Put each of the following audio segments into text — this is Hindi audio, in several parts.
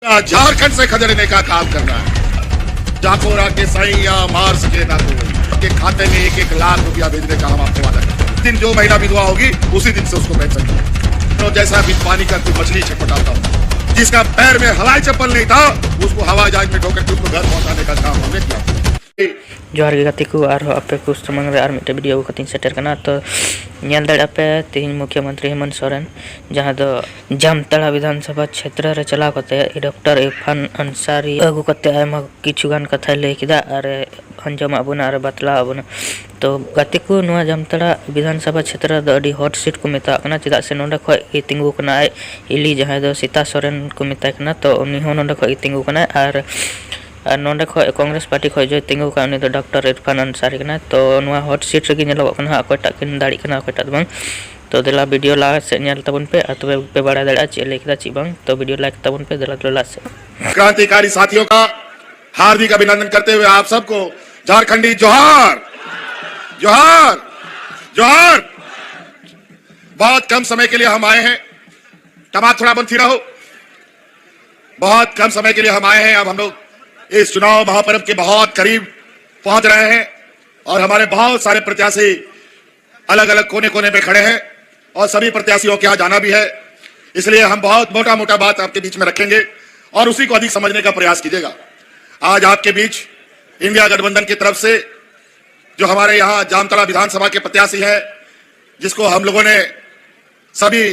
झारखंड से खदेड़ने का काम करना है। जाकोरा के सैया मार सके ना कोई, के खाते में 1-1 लाख रुपया भेजने का हम आपको वादा करते हैं। दिन जो महीना विधवा होगी उसी दिन से उसको पेंशन मिलेगी। तो जैसा भी पानी का कोई मछली छटपटाता हो, जिसका पैर में हवाई चप्पल नहीं था उसको हवाई जहाज में ठोकर के उसको घर पहुंचाने का काम हमने किया। जोहार गे गाते को आर आपे को समंग रे आर मिटे वीडियो को तीन सेटर करना तो नेल दड़ आपे तीन मुख्यमंत्री हेमंत सोरेन जहां दो जामताड़ा विधानसभा क्षेत्र रे चला कते डॉक्टर इरफान अंसारी अगु कते आयमा किछुगान कथा लay किदा आरे अंजम आबुना आरे बातला आबुना तो गाते को नुआ जामताड़ा विधानसभा क्षेत्र द अडी हॉट सीट को मेता कना चिदा से नोंडा खय ए तिंगु कना इली जहां दो सीता सोरेन को मेता कना तो उनी हो नोंडा खय तिंगु कना आर नोंडे खय कांग्रेस पार्टी खय जो तिंगु का उनी दो डॉक्टर इरफान अंसारी कना तो नुआ हॉट सीट रे नेलो कना अकोटा किन दाड़ी कना अकोटा बांग तो देला वीडियो ला से नेल तबन पे अतबे पे बड़ा दड़ा चे लेखदा ची बांग तो वीडियो लाइक तबन पे देला तो लासे क्रांतिकारी साथियों का हार्दिक अभिनंदन करते हुए आप सबको झारखंडी जोहार जोहार जोहार। बहुत कम समय के लिए हम आए हैं, टमाक थोड़ा बंद रहो। बहुत कम समय के लिए हम आए हैं। अब हम लोग इस चुनाव महापर्व के बहुत करीब पहुंच रहे हैं और हमारे बहुत सारे प्रत्याशी अलग अलग कोने कोने में खड़े हैं और सभी प्रत्याशियों के यहाँ जाना भी है। इसलिए हम बहुत मोटा मोटा बात आपके बीच में रखेंगे और उसी को अधिक समझने का प्रयास कीजिएगा। आज आपके बीच इंडिया गठबंधन की तरफ से जो हमारे यहाँ जामताड़ा विधानसभा के प्रत्याशी है, जिसको हम लोगों ने सभी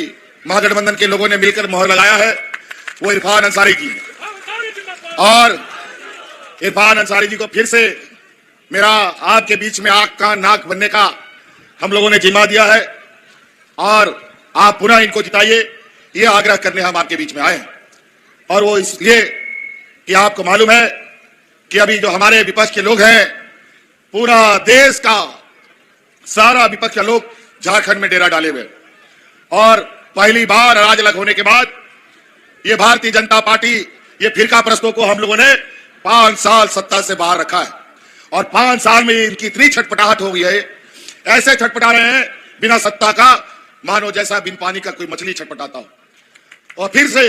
महागठबंधन के लोगों ने मिलकर मोहर लगाया है, वो इरफान अंसारी जी। और इरफान अंसारी जी को फिर से मेरा आपके बीच में आंख का नाक बनने का हम लोगों ने जिम्मा दिया है और आप पुनः इनको जिताइए, ये आग्रह करने हम आपके बीच में आए हैं। और वो इसलिए कि आपको मालूम है कि अभी जो हमारे विपक्ष के लोग हैं, पूरा देश का सारा विपक्ष के लोग झारखंड में डेरा डाले हुए और पहली बार राज अलग होने के बाद ये भारतीय जनता पार्टी, ये फिरका प्रस्तों को हम लोगों ने 5 साल सत्ता से बाहर रखा है और 5 साल में इनकी इतनी छटपटाहट हो गई है, ऐसे छटपटा रहे हैं बिना सत्ता का, मानो जैसा बिन पानी का कोई मछली छटपटाता हो। और फिर से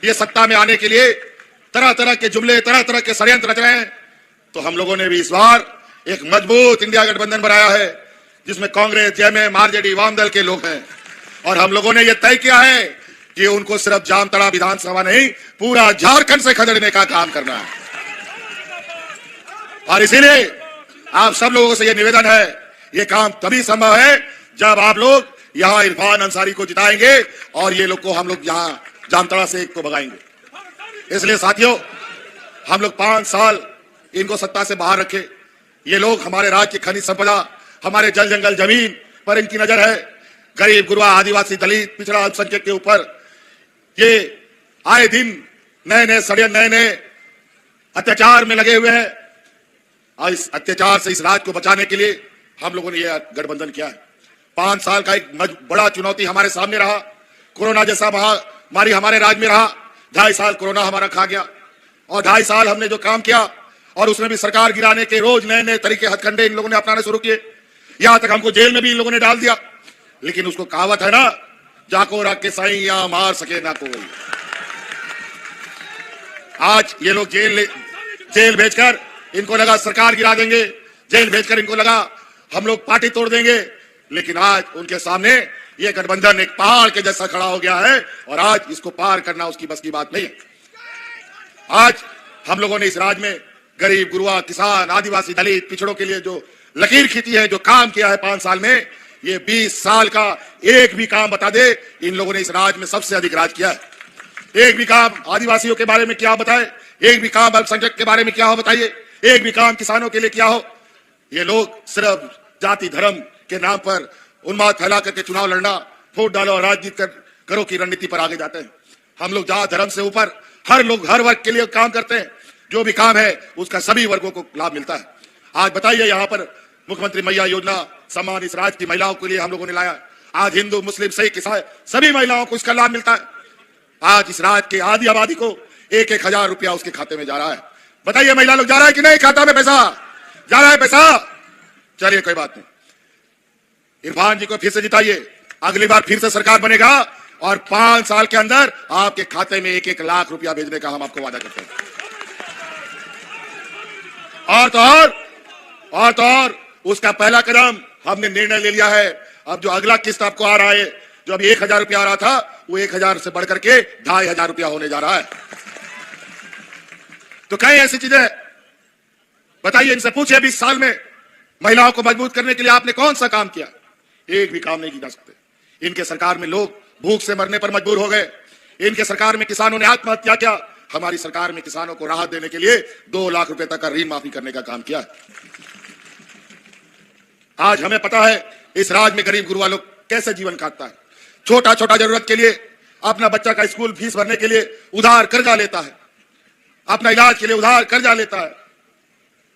ये सत्ता में आने के लिए तरह तरह के जुमले, तरह तरह के षड्यंत्र रच रहे हैं। तो हम लोगों ने भी इस बार एक मजबूत इंडिया गठबंधन बनाया है, जिसमें कांग्रेस, जेएमएम, आरजेडी, वाम दल के लोग हैं और हम लोगों ने यह तय किया है कि उनको सिर्फ जामताड़ा विधानसभा नहीं, पूरा झारखंड से खदेड़ने का काम करना है। और इसीलिए आप सब लोगों से यह निवेदन है, ये काम तभी संभव है जब आप लोग यहाँ इरफान अंसारी को जिताएंगे और ये लोग को हम लोग यहाँ जामताड़ा से एक को भगाएंगे। इसलिए साथियों, हम लोग 5 साल इनको सत्ता से बाहर रखे। ये लोग हमारे राज्य की खनिज संपदा, हमारे जल जंगल जमीन पर इनकी नजर है। गरीब गुरबा, आदिवासी, दलित, पिछड़ा, अल्पसंख्यक के ऊपर ये आए दिन नए नए षड्यंत्र, नए नए अत्याचार में लगे हुए हैं और इस अत्याचार से इस राज्य को बचाने के लिए हम लोगों ने यह गठबंधन किया है। 5 साल का एक बड़ा चुनौती हमारे सामने रहा। कोरोना जैसा महामारी हमारे राज्य में रहा। 2.5 साल कोरोना हमारा खा गया और 2.5 साल हमने जो काम किया और उसमें भी सरकार गिराने के रोज नए नए तरीके, हथकंडे इन लोगों ने अपनाने शुरू किए। यहां तक हमको जेल में भी इन लोगों ने डाल दिया। लेकिन उसको कहावत है ना, जाको रख के सैया मार सके ना कोई। आज ये लोग जेल भेजकर इनको लगा सरकार गिरा देंगे, जेल भेजकर इनको लगा हम लोग पार्टी तोड़ देंगे। लेकिन आज उनके सामने ये गठबंधन एक पहाड़ के जैसा खड़ा हो गया है और आज इसको पार करना उसकी बस की बात नहीं है। आज हम लोगों ने इस राज्य में गरीब गुरुआ, किसान, आदिवासी, दलित, पिछड़ों के लिए जो लकीर खींची है, जो काम किया है 5 साल में, ये 20 साल का एक भी काम बता दे, इन लोगों ने इस राज्य में सबसे अधिक राज किया है। एक भी काम आदिवासियों के बारे में क्या बताए, एक भी काम अल्पसंख्यक के बारे में क्या हो बताइए, एक भी काम किसानों के लिए क्या हो। ये लोग सिर्फ जाति धर्म के नाम पर उन्माद फैला करके चुनाव लड़ना, वोट डालो और राजनीति करो की रणनीति पर आगे जाते हैं। हम लोग जात धर्म से ऊपर हर वर्ग के लिए काम करते हैं। जो भी काम है उसका सभी वर्गों को लाभ मिलता है। आज बताइए, यहाँ पर मुख्यमंत्री मैया योजना सम्मान इस राज्य की महिलाओं के लिए हम लोगों ने लाया। आज हिंदू, मुस्लिम, सिख, ईसाई सभी महिलाओं को इसका लाभ मिलता है। आज इस राज्य के आधी आबादी को 1-1 हजार रुपया उसके खाते में जा रहा है। बताइए, महिला लोग जा रहा है कि नहीं, खाता में पैसा जा रहा है? पैसा चलिए, कोई बात नहीं। इरफान जी को फिर से जिताइए, अगली बार फिर से सरकार बनेगा और 5 साल के अंदर आपके खाते में 1-1 लाख रुपया भेजने का हम आपको वादा करते हैं। और तो और उसका पहला कदम हमने निर्णय ले लिया है। अब जो अगला किस्त आपको आ रहा है, जो अभी 1000 रुपया आ रहा था, वो 1000 से बढ़कर के 2500 रुपया होने जा रहा है। तो कई ऐसी चीजें बताइए, इनसे पूछिए 20 साल में महिलाओं को मजबूत करने के लिए आपने कौन सा काम किया? एक भी काम नहीं किया जा सकते। इनके सरकार में लोग भूख से मरने पर मजबूर हो गए। इनके सरकार में किसानों ने आत्महत्या किया। हमारी सरकार में किसानों को राहत देने के लिए 2 लाख रुपए तक का ऋण माफी करने का काम किया। आज हमें पता है इस राज्य में गरीब गुरुआ लोग कैसे जीवन काटता है। छोटा छोटा जरूरत के लिए, अपना बच्चा का स्कूल फीस भरने के लिए उधार कर्जा लेता है, अपना इलाज के लिए उधार कर्जा लेता है,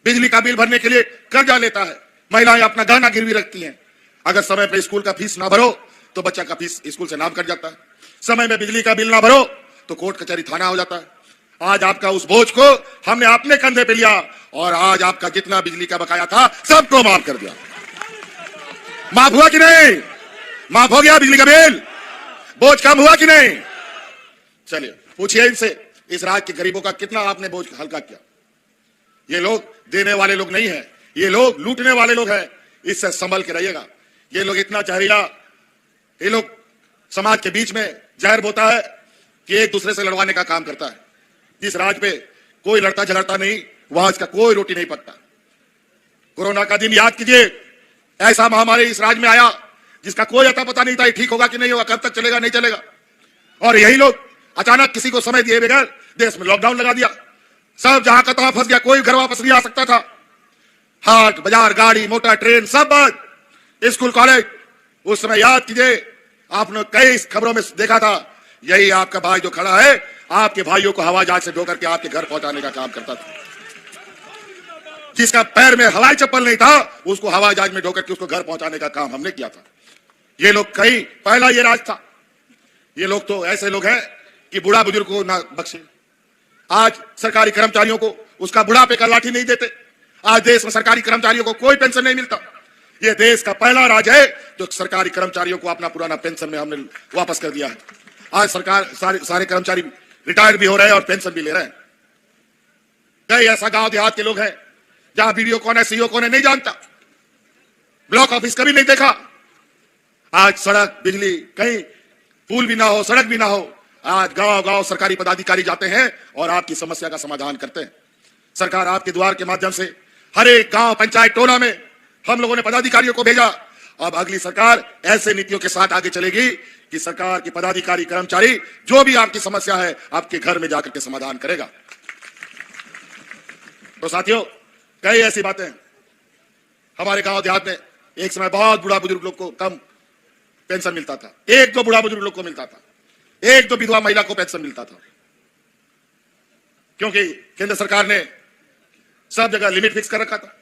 बिजली का बिल भरने के लिए कर्जा लेता है। महिलाएं अपना गहना गिरवी रखती हैं। अगर समय पे स्कूल का फीस ना भरो तो बच्चा का फीस स्कूल से नाम कट जाता है। समय में बिजली का बिल ना भरो तो कोर्ट कचहरी थाना हो जाता है। आज आपका उस बोझ को हमने अपने कंधे पे लिया और आज आपका जितना बिजली का बकाया था सबको माफ कर दिया। माफ हुआ कि नहीं? माफ हो गया बिजली का बिल? बोझ कम हुआ कि नहीं? चलिए पूछिए इनसे, इस राज्य के गरीबों का कितना आपने बोझ हल्का किया? ये लोग देने वाले लोग नहीं है, ये लोग लूटने वाले लोग हैं। इससे संभल के रहिएगा। ये लोग इतना जहरीला, ये लोग समाज के बीच में जहर बोता है कि एक दूसरे से लड़वाने का काम करता है। जिस राज्य पे कोई लड़ता झगड़ता नहीं, वहां इसका कोई रोटी नहीं पकता। कोरोना का दिन याद कीजिए, ऐसा महामारी इस राज्य में आया जिसका कोई अता पता नहीं था ठीक होगा कि नहीं होगा, कब तक चलेगा नहीं चलेगा। और यही लोग अचानक किसी को समय दिए बगैर देश में लॉकडाउन लगा दिया। सब जहां का तहां फंस गया, कोई घर वापस नहीं आ सकता था। हाट बाजार, गाड़ी मोटर, ट्रेन सब बंद, स्कूल कॉलेज। उस समय याद कीजिए, आपने कई खबरों में देखा था, यही आपका भाई जो खड़ा है, आपके भाइयों को हवाई जहाज से ढोकर के आपके घर पहुंचाने का काम करता था। जिसका पैर में हवाई चप्पल नहीं था, उसको हवाई जहाज में ढोकर के उसको घर पहुंचाने का काम हमने किया था। ये लोग कई पहला ये राज था। ये लोग तो ऐसे लोग हैं कि बूढ़ा बुजुर्ग को ना बख्शे। आज सरकारी कर्मचारियों को उसका बुढ़ापे का लाठी नहीं देते। आज देश में सरकारी कर्मचारियों को कोई पेंशन नहीं मिलता। ये देश का पहला राज्य है जो सरकारी कर्मचारियों को अपना पुराना पेंशन में हमने वापस कर दिया है। आज सरकार सारे कर्मचारी रिटायर्ड भी हो रहे हैं और पेंशन भी ले रहे हैं। कई ऐसा गांव देहात के लोग हैं जहां वीडियो कौन है, सीईओ कौन है नहीं जानता, ब्लॉक ऑफिस कभी नहीं देखा। आज सड़क, बिजली, कहीं पुल भी ना हो, सड़क भी ना हो, आज गांव गांव सरकारी पदाधिकारी जाते हैं और आपकी समस्या का समाधान करते हैं। सरकार आपके द्वार के माध्यम से हर एक गांव, पंचायत, टोला में हम लोगों ने पदाधिकारियों को भेजा। अब अगली सरकार ऐसे नीतियों के साथ आगे चलेगी कि सरकार के पदाधिकारी, कर्मचारी जो भी आपकी समस्या है आपके घर में जाकर के समाधान करेगा। तो साथियों, कई ऐसी बातें हैं। हमारे गांव देहात में एक समय बहुत बूढ़ा बुजुर्ग लोग को कम पेंशन मिलता था। एक दो बूढ़ा बुजुर्ग लोग को मिलता था, एक दो विधवा महिला को पेंशन मिलता था, क्योंकि केंद्र सरकार ने सब जगह लिमिट फिक्स कर रखा था।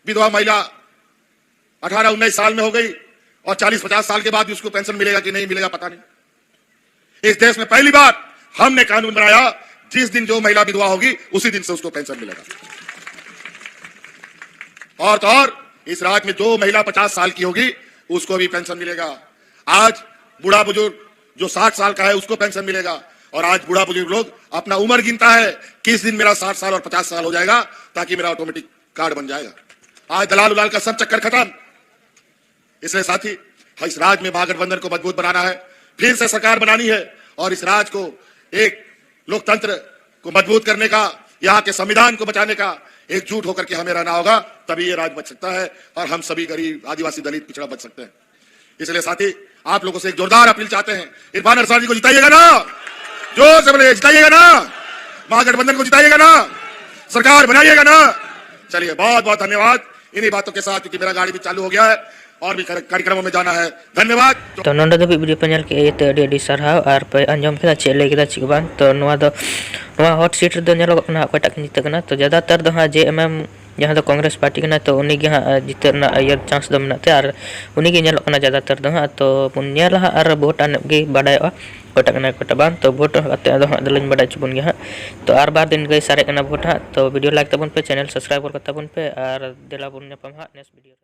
विधवा महिला 18-19 साल में हो गई और 40-50 साल के बाद भी उसको पेंशन मिलेगा कि नहीं मिलेगा पता नहीं। इस देश में पहली बार हमने कानून बनाया, जिस दिन जो महिला विधवा होगी उसी दिन से उसको पेंशन मिलेगा। और तो और इस राज्य में जो महिला 50 साल की होगी उसको भी पेंशन मिलेगा। आज बूढ़ा बुजुर्ग जो 60 साल का है उसको पेंशन मिलेगा। और आज बूढ़ा बुजुर्ग लोग अपना उम्र गिनता है, किस दिन मेरा 60 साल और 50 साल हो जाएगा ताकि मेरा ऑटोमेटिक कार्ड बन जाएगा। आज दलाल उलाल का सब चक्कर खत्म। इसलिए साथी, इस राज्य में महागठबंधन को मजबूत बनाना है, फिर से सरकार बनानी है और इस राज्य को एक लोकतंत्र को मजबूत करने का, यहाँ के संविधान को बचाने का एकजुट होकर के हमें रहना होगा। तभी ये राज्य बच सकता है और हम सभी गरीब, आदिवासी, दलित, पिछड़ा बच सकते हैं। इसलिए साथी, आप लोगों से एक जोरदार अपील चाहते हैं, इरफान अरसानी जी को जिताइएगा ना, जोर से बोले जिताइएगा ना, महागठबंधन को जिताइएगा ना, सरकार बनाइएगा ना। चलिए, बहुत बहुत धन्यवाद। इन्हीं बातों के साथ, क्योंकि मेरा गाड़ी भी चालू हो गया है और भी कार्यक्रमों में जाना है। धन्यवाद। तो नोंडे दो वीडियो पे नेल के ते अडी सारहाव और पे अंजम केदा चे ले केदा चिक बांग। तो नवा हॉट सीट दो नेलो कना अकटा किन जिते कना। तो ज्यादातर दो हां जेएमएम जहां दो कांग्रेस पार्टी कना, तो उनी के हां जिते ना यर चांस दो मेनाते और उनी के नेलो कना ज्यादातर दो हां। तो पुन्या लहा और वोट आने के बाडायवा कोटा कना कोटा बांग। तो वोट अते दो हां दलइन बाडाय चुबन गे हां। तो आर बार दिन गई सारे कना वोट हां। तो वीडियो लाइक तबन पे, चैनल सब्सक्राइब कर तबन पे और देला बुन नेपम हां नेक्स्ट वीडियो।